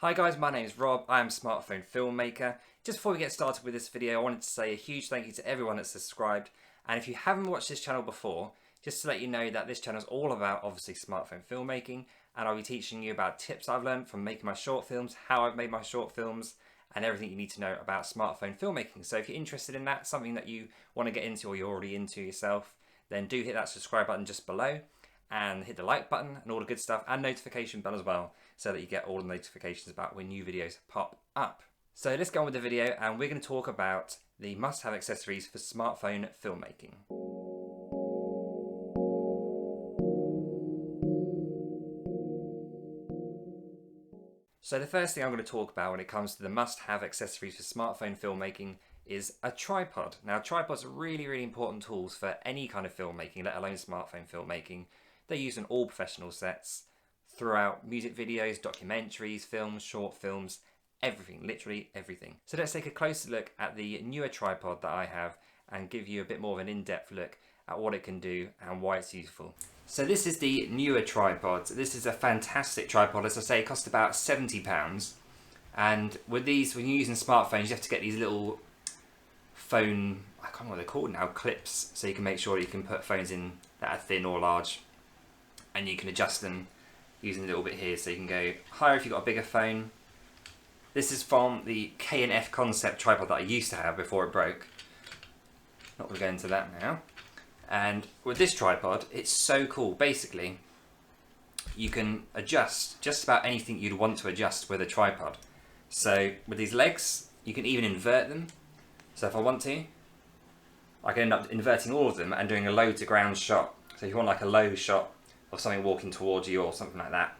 Hi guys, my name is Rob, I am Smartphone Filmmaker. Just before we get started with this video, I wanted to say a huge thank you to everyone that's subscribed. And if you haven't watched this channel before, just to let you know that this channel is all about obviously smartphone filmmaking, and I'll be teaching you about tips I've learned from making my short films, how I've made my short films, and everything you need to know about smartphone filmmaking. So if you're interested in that, something that you want to get into or you're already into yourself, then do hit that subscribe button just below and hit the like button and all the good stuff, and notification bell as well, so that you get all the notifications about when new videos pop up. So let's go on with the video, and we're going to talk about the must-have accessories for smartphone filmmaking. So the first thing I'm going to talk about when it comes to the must-have accessories for smartphone filmmaking is a tripod. Now, tripods are really important tools for any kind of filmmaking, let alone smartphone filmmaking. They're used on all professional sets, throughout music videos, documentaries, films, short films, everything, literally everything. So let's take a closer look at the newer tripod that I have and give you a bit more of an in-depth look at what it can do and why it's useful. So this is the newer tripod. This is a fantastic tripod. As I say, it costs about £70. And with these, when you're using smartphones, you have to get these little phone, I can't remember what they're called now, clips, so you can make sure you can put phones in that are thin or large, and you can adjust them using a little bit here, so you can go higher if you've got a bigger phone. This is from the K&F concept tripod that I used to have before it broke. Not going to go into that now. And with this tripod, it's so cool. Basically, you can adjust just about anything you'd want to adjust with a tripod. So with these legs, you can even invert them. So if I want to, I can end up inverting all of them and doing a low to ground shot. So if you want like a low shot of something walking towards you or something like that,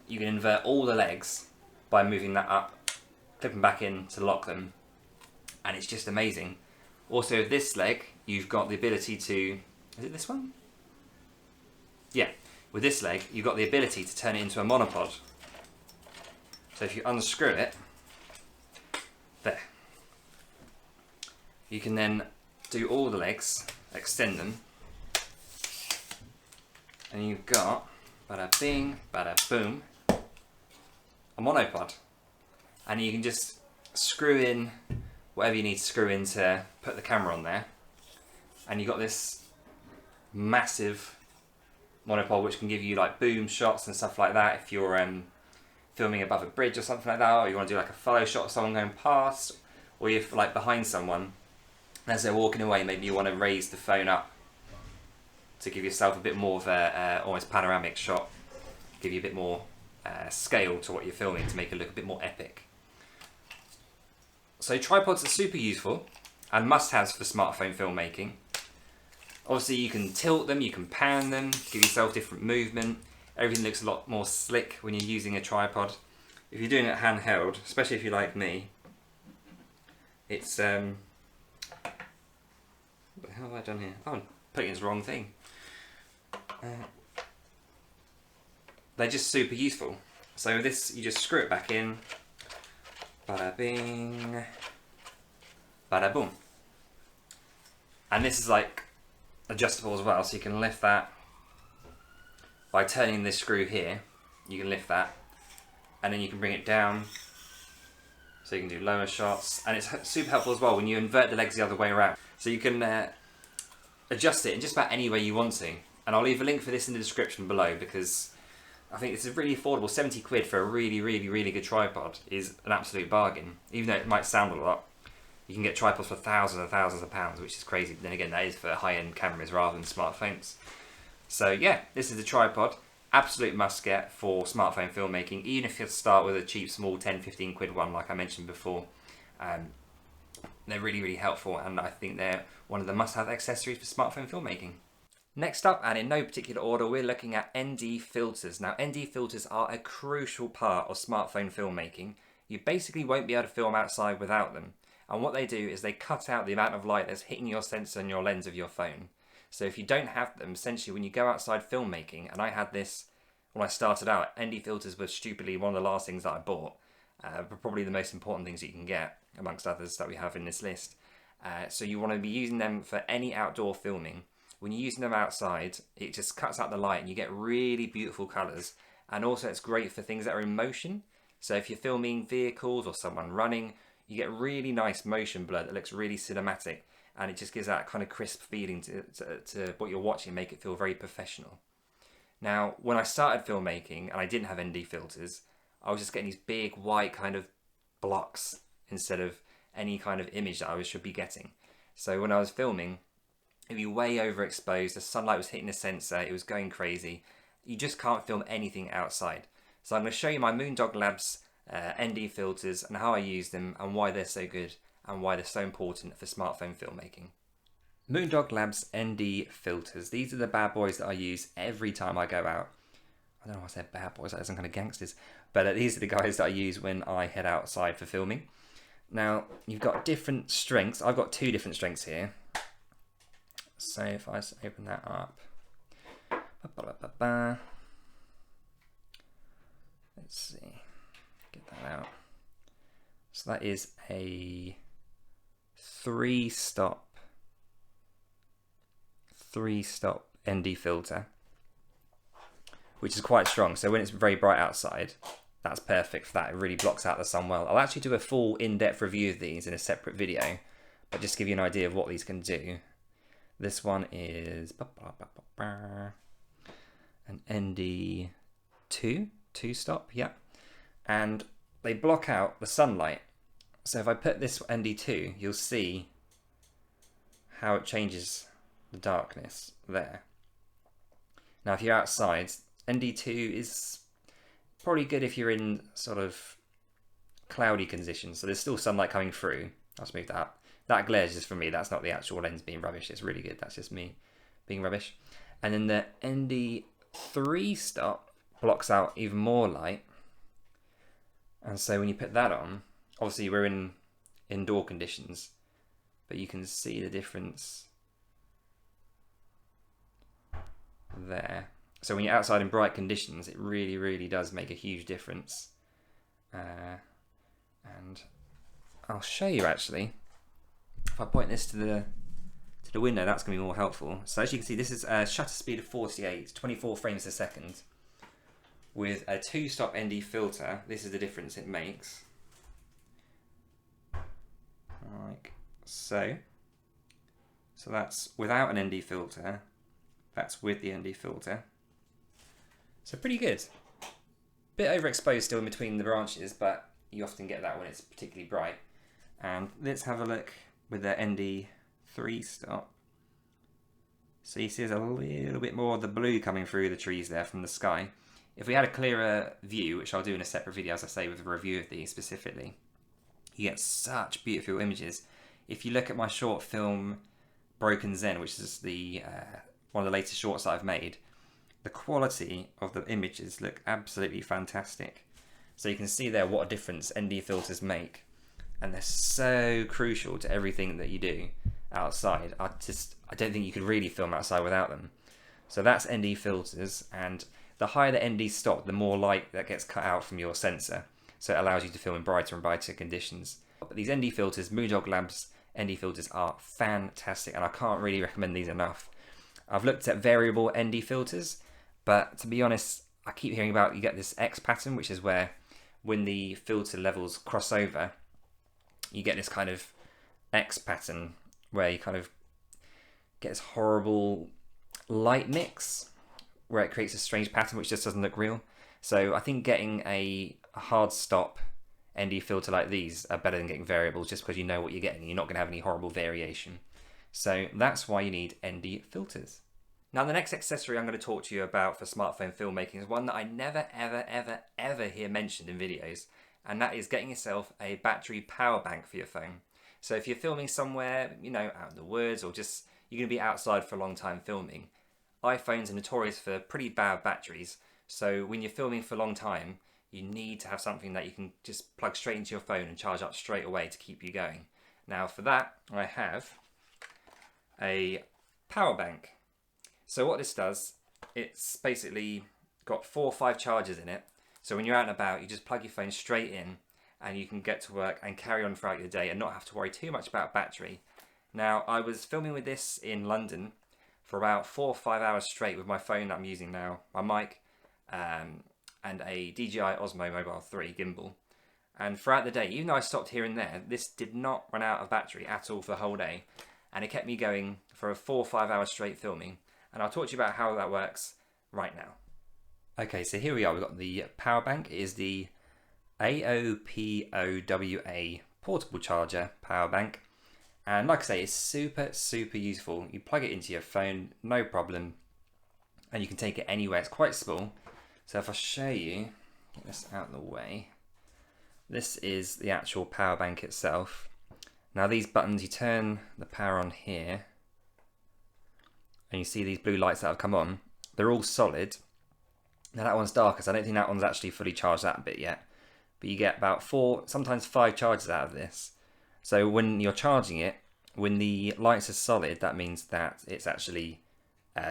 you can invert all the legs by moving that up, flipping back in to lock them, and it's just amazing. Also with this leg, you've got the ability to, is it this one? Yeah, with this leg, you've got the ability to turn it into a monopod. So if you unscrew it, there, you can then do all the legs, extend them, and you've got, bada bing, bada boom, a monopod. And you can just screw in whatever you need to screw in to put the camera on there. And you've got this massive monopod which can give you like boom shots and stuff like that if you're filming above a bridge or something like that, or you want to do like a follow shot of someone going past, or you're like behind someone as they're walking away, maybe you want to raise the phone up to give yourself a bit more of a almost panoramic shot, give you a bit more scale to what you're filming to make it look a bit more epic. So tripods are super useful and must-haves for smartphone filmmaking. Obviously you can tilt them, you can pan them, give yourself different movement. Everything looks a lot more slick when you're using a tripod. If you're doing it handheld, especially if you're like me, it's what the hell have I done here? Oh, I'm putting the wrong thing. They're just super useful. So with this, you just screw it back in, bada bing, bada boom. And this is like adjustable as well, so you can lift that by turning this screw here. You can lift that, and then you can bring it down, so you can do lower shots. And it's super helpful as well when you invert the legs the other way around. So you can adjust it in just about any way you want to. And I'll leave a link for this in the description below, because I think it's really affordable. 70 quid for a really good tripod is an absolute bargain. Even though it might sound a lot, you can get tripods for thousands and thousands of pounds, which is crazy. But then again, that is for high-end cameras rather than smartphones. So yeah, this is the tripod. Absolute must get for smartphone filmmaking, even if you start with a cheap, small 10-15 quid one like I mentioned before. They're really helpful, and I think they're one of the must-have accessories for smartphone filmmaking. Next up, and in no particular order, we're looking at ND filters. Now, ND filters are a crucial part of smartphone filmmaking. You basically won't be able to film outside without them. And what they do is they cut out the amount of light that's hitting your sensor and your lens of your phone. So if you don't have them, essentially when you go outside filmmaking, and I had this when I started out, ND filters were stupidly one of the last things that I bought. But probably the most important things that you can get, amongst others that we have in this list. So you want to be using them for any outdoor filming. When you're using them outside, it just cuts out the light and you get really beautiful colours. And also it's great for things that are in motion. So if you're filming vehicles or someone running, you get really nice motion blur that looks really cinematic, and it just gives that kind of crisp feeling to what you're watching, make it feel very professional. Now, when I started filmmaking and I didn't have ND filters, I was just getting these big white kind of blocks instead of any kind of image that I should be getting. So when I was filming, it'd be way overexposed, the sunlight was hitting the sensor, it was going crazy. You just can't film anything outside. So I'm going to show you my Moondog Labs ND filters and how I use them and why they're so good and why they're so important for smartphone filmmaking. Moondog Labs ND filters. These are the bad boys that I use every time I go out. I don't know why I said bad boys, like some kind of gangsters. But these are the guys that I use when I head outside for filming. Now, you've got different strengths. I've got 2 different strengths here. So if I just open that up. Let's see. Get that out. So that is a 3-stop ND filter, which is quite strong. So when it's very bright outside, that's perfect for that. It really blocks out the sun well. I'll actually do a full in-depth review of these in a separate video, but just to give you an idea of what these can do. This one is an ND 2-stop, yeah. And they block out the sunlight. So if I put this ND2, you'll see how it changes the darkness there. Now if you're outside, ND2 is probably good if you're in sort of cloudy conditions. So there's still sunlight coming through. I'll just move that up. That glare is just for me. That's not the actual lens being rubbish. It's really good. That's just me being rubbish. And then the ND3 stop blocks out even more light. And so when you put that on, obviously we're in indoor conditions, but you can see the difference there. So when you're outside in bright conditions, it really, really does make a huge difference. And I'll show you actually. If I point this to the window, that's going to be more helpful. So as you can see, this is a shutter speed of 48, 24 frames a second. With a 2-stop ND filter, this is the difference it makes. Like so. So that's without an ND filter. That's with the ND filter. So pretty good. Bit overexposed still in between the branches, but you often get that when it's particularly bright. And let's have a look with the ND3 stop. So you see there's a little bit more of the blue coming through the trees there from the sky. If we had a clearer view, which I'll do in a separate video, as I say, with a review of these specifically, you get such beautiful images. If you look at my short film, Broken Zen, which is the one of the latest shorts that I've made, the quality of the images look absolutely fantastic. So you can see there what a difference ND filters make. And they're so crucial to everything that you do outside. I don't think you could really film outside without them. So that's ND filters, and the higher the ND stop, the more light that gets cut out from your sensor. So it allows you to film in brighter and brighter conditions. But these ND filters, Moondog Labs ND filters, are fantastic, and I can't really recommend these enough. I've looked at variable ND filters, but to be honest, I keep hearing about you get this X pattern, which is where when the filter levels cross over, you get this kind of X pattern where you kind of get this horrible light mix where it creates a strange pattern which just doesn't look real. So I think getting a hard stop ND filter like these are better than getting variables, just because you know what you're getting. You're not going to have any horrible variation. So that's why you need ND filters. Now the next accessory I'm going to talk to you about for smartphone filmmaking is one that I never ever hear mentioned in videos, and that is getting yourself a battery power bank for your phone. So if you're filming somewhere, you know, out in the woods, or just you're going to be outside for a long time filming, iPhones are notorious for pretty bad batteries. So when you're filming for a long time, you need to have something that you can just plug straight into your phone and charge up straight away to keep you going. Now for that, I have a power bank. So what this does, it's basically got 4 or 5 chargers in it. So when you're out and about, you just plug your phone straight in and you can get to work and carry on throughout your day and not have to worry too much about battery. Now, I was filming with this in London for about 4 or 5 hours straight with my phone that I'm using now, my mic, and a DJI Osmo Mobile 3 gimbal. And throughout the day, even though I stopped here and there, this did not run out of battery at all for the whole day. And it kept me going for 4 or 5 hours straight filming. And I'll talk to you about how that works right now. Okay, so here we are. We've got the power bank. It is the AOPOWA portable charger power bank. And like I say, it's super, super useful. You plug it into your phone, no problem. And you can take it anywhere. It's quite small. So if I show you, get this out of the way. This is the actual power bank itself. Now these buttons, you turn the power on here. And you see these blue lights that have come on. They're all solid. Now that one's darker, so I don't think that one's actually fully charged that bit yet. But you get about 4, sometimes 5 charges out of this. So when you're charging it, when the lights are solid, that means that it's actually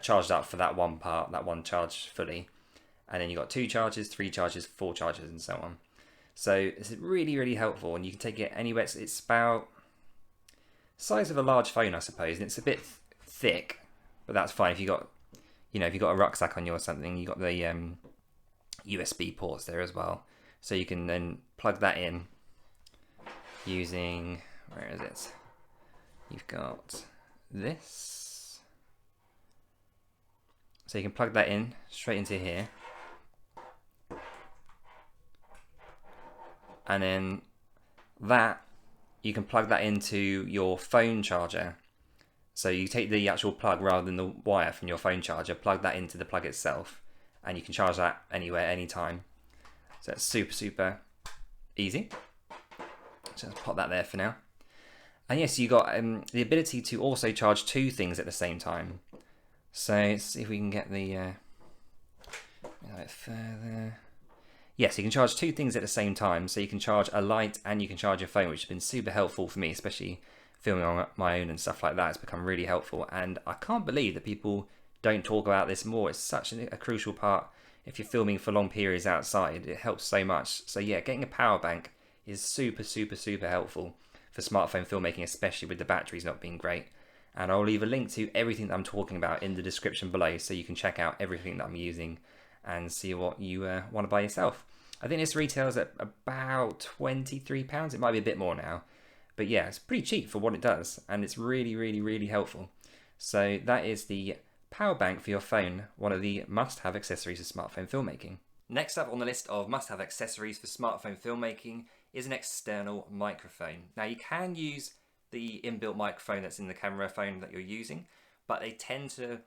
charged up for that one part, that one charge fully. And then you've got 2 charges, 3 charges, 4 charges, and so on. So it's really, really helpful, and you can take it anywhere. It's about the size of a large phone, I suppose, and it's a bit thick, but that's fine if you got, if you got a rucksack on you or something. You got the USB ports there as well, so you can then plug that in using, where is it? You've got this, so you can plug that in straight into here. And then that, you can plug that into your phone charger. So you take the actual plug rather than the wire from your phone charger, plug that into the plug itself, and you can charge that anywhere, anytime. So it's super, super easy. So let's pop that there for now. And yes, you got the ability to also charge 2 things at the same time. So let's see if we can get the a bit further. Yes, you can charge 2 things at the same time. So you can charge a light and you can charge your phone, which has been super helpful for me, especially filming on my own and stuff like that. It's become really helpful, and I can't believe that people don't talk about this more. It's such a crucial part if you're filming for long periods outside. It helps so much. So yeah, getting a power bank is super, super, super helpful for smartphone filmmaking, especially with the batteries not being great. And I'll leave a link to everything that I'm talking about in the description below, so you can check out everything that I'm using and see what you want to buy yourself. I think this retails at about £23. It might be a bit more now. But yeah, it's pretty cheap for what it does. And it's really, really, really helpful. So that is the power bank for your phone, one of the must-have accessories for smartphone filmmaking. Next up on the list of must-have accessories for smartphone filmmaking is an external microphone. Now you can use the inbuilt microphone that's in the camera phone that you're using, but they tend to,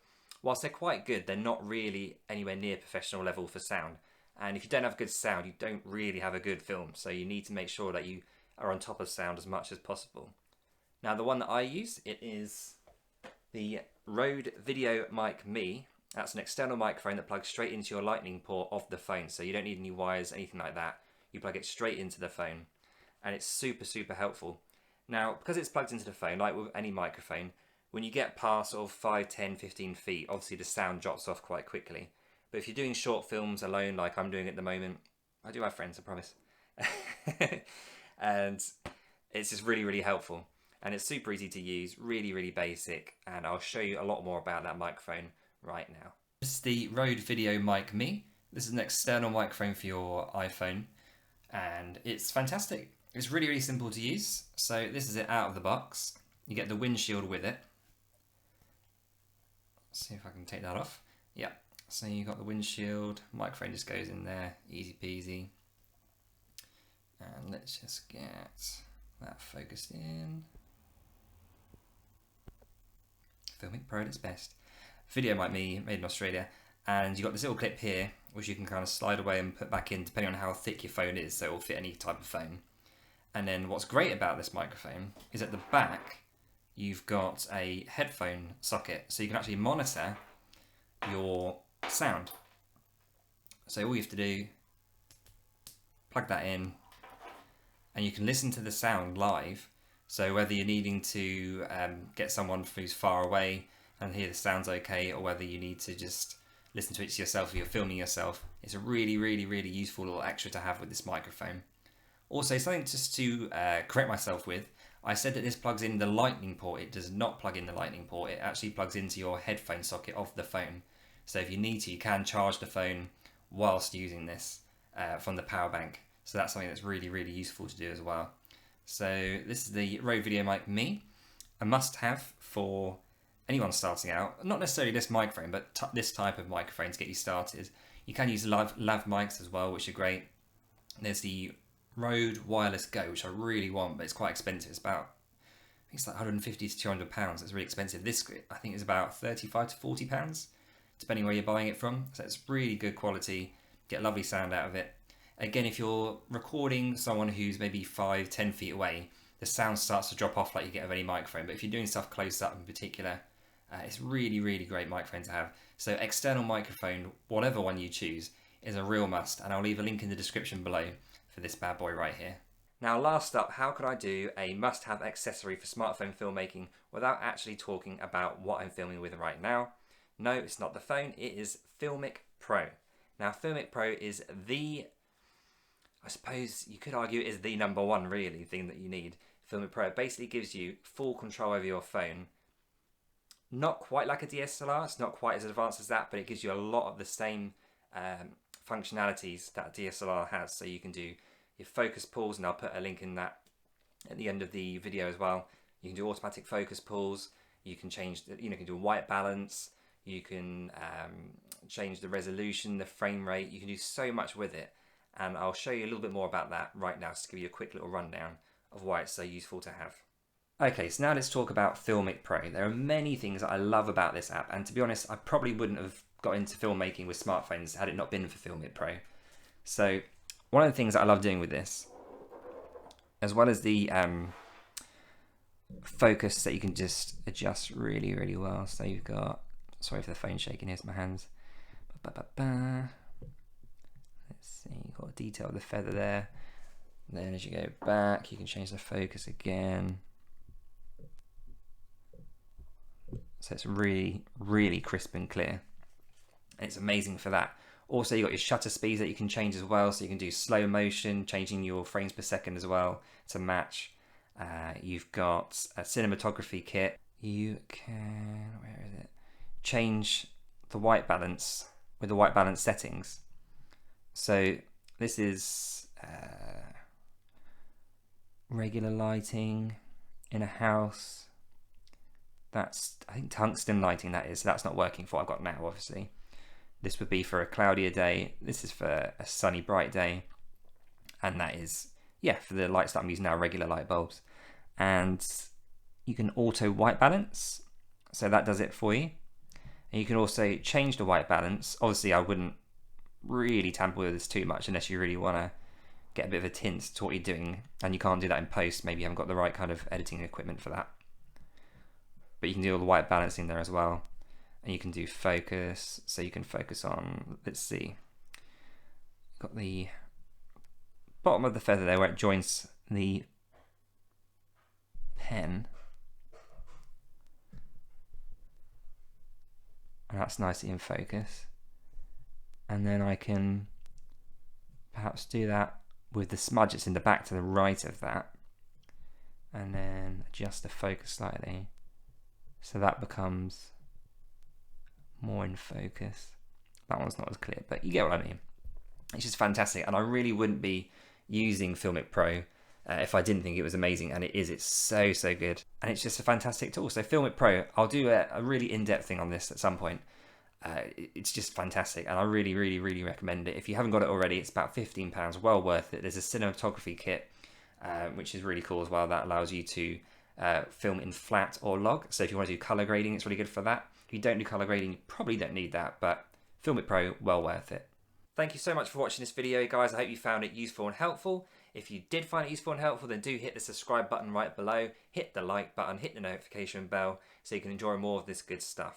whilst they're quite good, they're not really anywhere near professional level for sound. And if you don't have good sound, you don't really have a good film. So you need to make sure that you are on top of sound as much as possible. Now the one that I use, it is the Rode Video Mic Me. That's an external microphone that plugs straight into your lightning port of the phone. So you don't need any wires, anything like that. You plug it straight into the phone. And it's super, super helpful. Now, because it's plugged into the phone, like with any microphone, when you get past sort of 5, 10, 15 feet, obviously the sound drops off quite quickly. But if you're doing short films alone, like I'm doing at the moment, I do have friends, I promise. And it's just really, really helpful. And it's super easy to use, really, really basic. And I'll show you a lot more about that microphone right now. This is the Rode Video Mic Me. This is an external microphone for your iPhone. And it's fantastic. It's really, really simple to use. So this is it out of the box. You get the windshield with it. Let's see if I can take that off. Yeah. So you've got the windshield, microphone just goes in there, easy peasy. And let's just get that focused in. Filmic Pro at its best. Video Mic Me, made in Australia. And you've got this little clip here, which you can kind of slide away and put back in, depending on how thick your phone is, so it will fit any type of phone. And then what's great about this microphone is at the back, you've got a headphone socket, so you can actually monitor your sound. So all you have to do, plug that in, and you can listen to the sound live. So whether you're needing to get someone who's far away and hear the sound's okay, or whether you need to just listen to it yourself if you're filming yourself, it's a really, really, really useful little extra to have with this microphone. Also, something just to correct myself with, I said that this plugs in the lightning port. It does not plug in the lightning port. It actually plugs into your headphone socket of the phone. So if you need to, you can charge the phone whilst using this from the power bank. So that's something that's really, really useful to do as well. So this is the Rode VideoMic Me, a must-have for anyone starting out. Not necessarily this microphone, but this type of microphone to get you started. You can use lav mics as well, which are great. There's the Rode Wireless Go, which I really want, but it's quite expensive. It's about, I think it's like 150 to 200 pounds. It's really expensive. This, I think, is about 35 to 40 pounds, depending where you're buying it from. So it's really good quality. Get lovely sound out of it. Again, if you're recording someone who's maybe 5-10 feet away, the sound starts to drop off like you get of any microphone. But if you're doing stuff close up in particular, it's really, really great microphone to have. So external microphone, whatever one you choose, is a real must. And I'll leave a link in the description below for this bad boy right here. Now, last up, how could I do a must-have accessory for smartphone filmmaking without actually talking about what I'm filming with right now? No, it's not the phone, it is Filmic Pro. Now, Filmic Pro is the, I suppose you could argue it is the number one really thing that you need. Filmic Pro basically gives you full control over your phone. Not quite like a DSLR, it's not quite as advanced as that, but it gives you a lot of the same functionalities that a DSLR has. So you can do your focus pulls, and I'll put a link in that at the end of the video as well. You can do automatic focus pulls, you can change the, you can do white balance, you can change the resolution, the frame rate, you can do so much with it. And I'll show you a little bit more about that right now, just to give you a quick little rundown of why it's so useful to have. Okay, so now let's talk about Filmic Pro. There are many things that I love about this app, and to be honest, I probably wouldn't have got into filmmaking with smartphones had it not been for Filmic Pro. So one of the things that I love doing with this, as well as the focus that you can just adjust really, really well. So you've got, sorry for the phone shaking, here's my hands. Let's see, you've got a detail of the feather there. Then as you go back, you can change the focus again. So it's really, really crisp and clear. And it's amazing for that. Also, you've got your shutter speeds that you can change as well. So you can do slow motion, changing your frames per second as well to match. You've got a cinematography kit. You can, where is it? Change the white balance with the white balance settings. So this is regular lighting in a house. That's, I think, tungsten lighting that is. So that's not working for what I've got now, obviously. This would be for a cloudier day. This is for a sunny, bright day. And that is, yeah, for the lights that I'm using now, regular light bulbs. And you can auto white balance. So that does it for you. And you can also change the white balance. Obviously, I wouldn't really tamper with this too much unless you really want to get a bit of a tint to what you're doing. And you can't do that in post. Maybe you haven't got the right kind of editing equipment for that. But you can do all the white balancing there as well. And you can do focus, so you can focus on, let's see, got the bottom of the feather there where it joins the pen. And that's nicely in focus. And then I can perhaps do that with the smudge that's in the back to the right of that. And then adjust the focus slightly. So that becomes more in focus. That one's not as clear, but you get what I mean. It's just fantastic, and I really wouldn't be using Filmic Pro if I didn't think it was amazing, and it is. It's so good, and it's just a fantastic tool. So Filmic Pro, I'll do a really in-depth thing on this at some point. It's just fantastic, and I really recommend it. If you haven't got it already, it's about £15, well worth it. There's a cinematography kit, which is really cool as well. That allows you to film in flat or log. So if you want to do color grading, it's really good for that. If you don't do color grading, you probably don't need that, but Filmic Pro, well worth it. Thank you so much for watching this video, guys. I hope you found it useful and helpful. If you did find it useful and helpful, then do hit the subscribe button right below, hit the like button, hit the notification bell, so you can enjoy more of this good stuff.